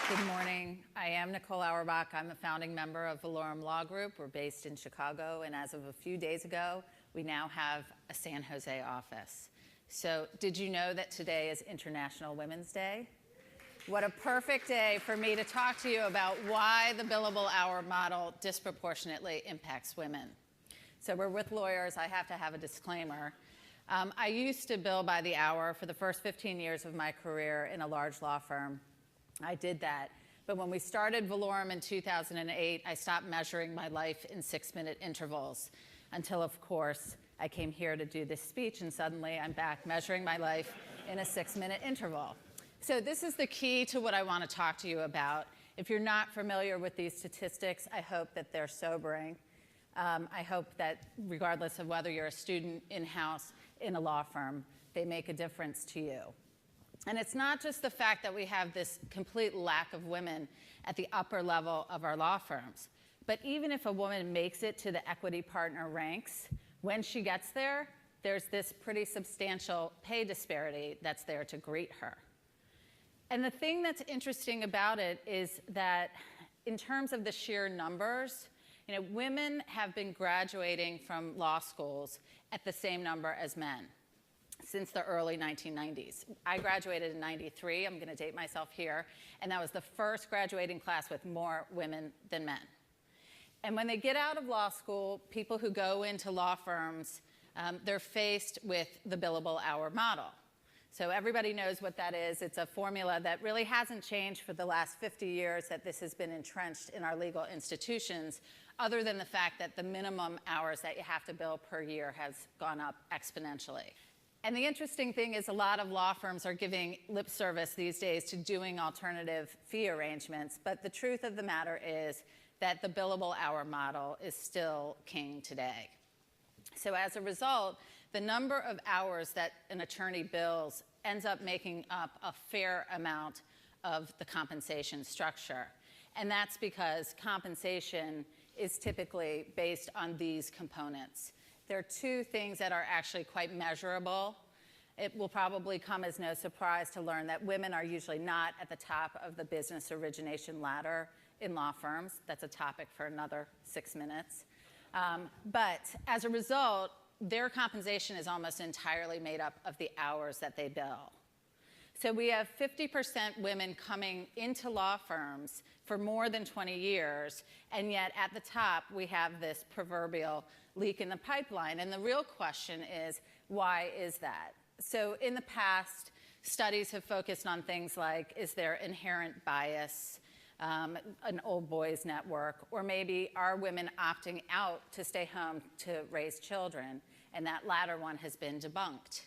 Good morning. I am Nicole Auerbach. I'm a founding member of Valorum Law Group. We're based in Chicago, and as of a few days ago, we now have a San Jose office. So did you know that today is International Women's Day? What a perfect day for me to talk to you about why the billable hour model disproportionately impacts women. So we're with lawyers. I have to have a disclaimer. I used to bill by the hour for the first 15 years of my career in a large law firm. I did that. But when we started Valorum in 2008, I stopped measuring my life in 6-minute intervals until, of course, I came here to do this speech, and suddenly I'm back measuring my life in a 6-minute interval. So this is the key to what I want to talk to you about. If you're not familiar with these statistics, I hope that they're sobering. I hope that regardless of whether you're a student in-house, in a law firm, they make a difference to you. And it's not just the fact that we have this complete lack of women at the upper level of our law firms, but even if a woman makes it to the equity partner ranks, when she gets there, there's this pretty substantial pay disparity that's there to greet her. And the thing that's interesting about it is that in terms of the sheer numbers, women have been graduating from law schools at the same number as men since the early 1990s. I graduated in '93, I'm going to date myself here, and that was the first graduating class with more women than men. And when they get out of law school, people who go into law firms, they're faced with the billable hour model. So everybody knows what that is. It's a formula that really hasn't changed for the last 50 years that this has been entrenched in our legal institutions, other than the fact that the minimum hours that you have to bill per year has gone up exponentially. And the interesting thing is a lot of law firms are giving lip service these days to doing alternative fee arrangements, but the truth of the matter is that the billable hour model is still king today. So as a result, the number of hours that an attorney bills ends up making up a fair amount of the compensation structure. And that's because compensation is typically based on these components. There are two things that are actually quite measurable. It will probably come as no surprise to learn that women are usually not at the top of the business origination ladder in law firms. That's a topic for another 6 minutes. But as a result, their compensation is almost entirely made up of the hours that they bill. So we have 50% women coming into law firms for more than 20 years, and yet at the top we have this proverbial leak in the pipeline. And the real question is, why is that? So in the past, studies have focused on things like, is there inherent bias, an old boys network, or maybe are women opting out to stay home to raise children? And that latter one has been debunked.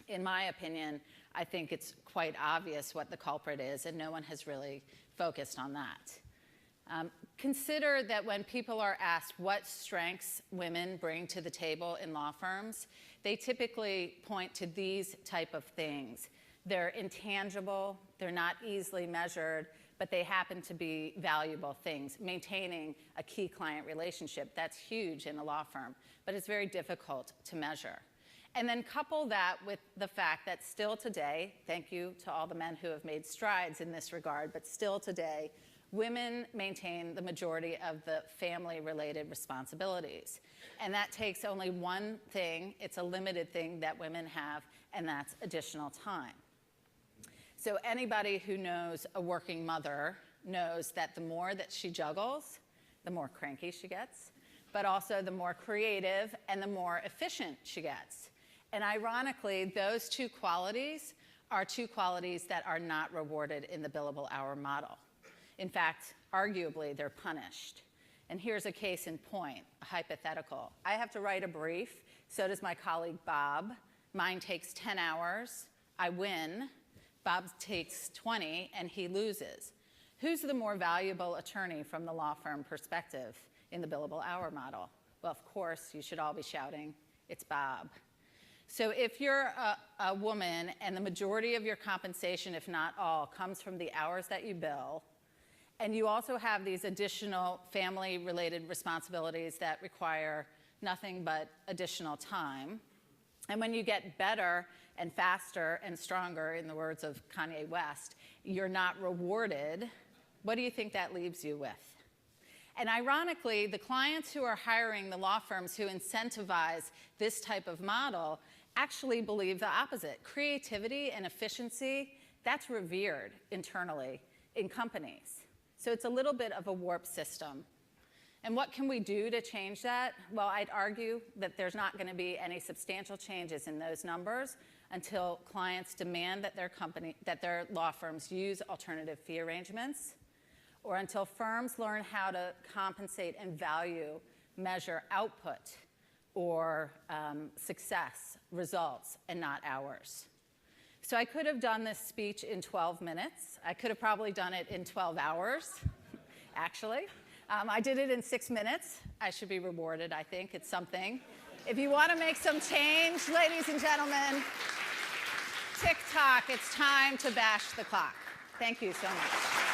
In my opinion, I think it's quite obvious what the culprit is, and no one has really focused on that. Consider that when people are asked what strengths women bring to the table in law firms, they typically point to these type of things. They're intangible, they're not easily measured, but they happen to be valuable things. Maintaining a key client relationship, that's huge in a law firm, but it's very difficult to measure. And then couple that with the fact that still today, thank you to all the men who have made strides in this regard, but still today, women maintain the majority of the family-related responsibilities. And that takes only one thing, it's a limited thing that women have, and that's additional time. So anybody who knows a working mother knows that the more that she juggles, the more cranky she gets, but also the more creative and the more efficient she gets. And ironically, those two qualities are two qualities that are not rewarded in the billable hour model. In fact, arguably, they're punished. And here's a case in point, a hypothetical. I have to write a brief, so does my colleague Bob. Mine takes 10 hours, I win. Bob takes 20, and he loses. Who's the more valuable attorney from the law firm perspective in the billable hour model? Well, of course, you should all be shouting, it's Bob. So if you're a woman and the majority of your compensation, if not all, comes from the hours that you bill, and you also have these additional family-related responsibilities that require nothing but additional time, and when you get better and faster and stronger, in the words of Kanye West, you're not rewarded What do you think that leaves you with? And ironically, the clients who are hiring the law firms who incentivize this type of model actually believe the opposite. Creativity and efficiency, that's revered internally in companies. So it's a little bit of a warped system. And what can we do to change that? Well, I'd argue that there's not going to be any substantial changes in those numbers until clients demand that their law firms use alternative fee arrangements, or until firms learn how to compensate and value, measure output or success, results, and not hours. So I could have done this speech in 12 minutes. I could have probably done it in 12 hours, actually. I did it in 6 minutes. I should be rewarded, I think. It's something. If you want to make some change, ladies and gentlemen, tick-tock, it's time to bash the clock. Thank you so much.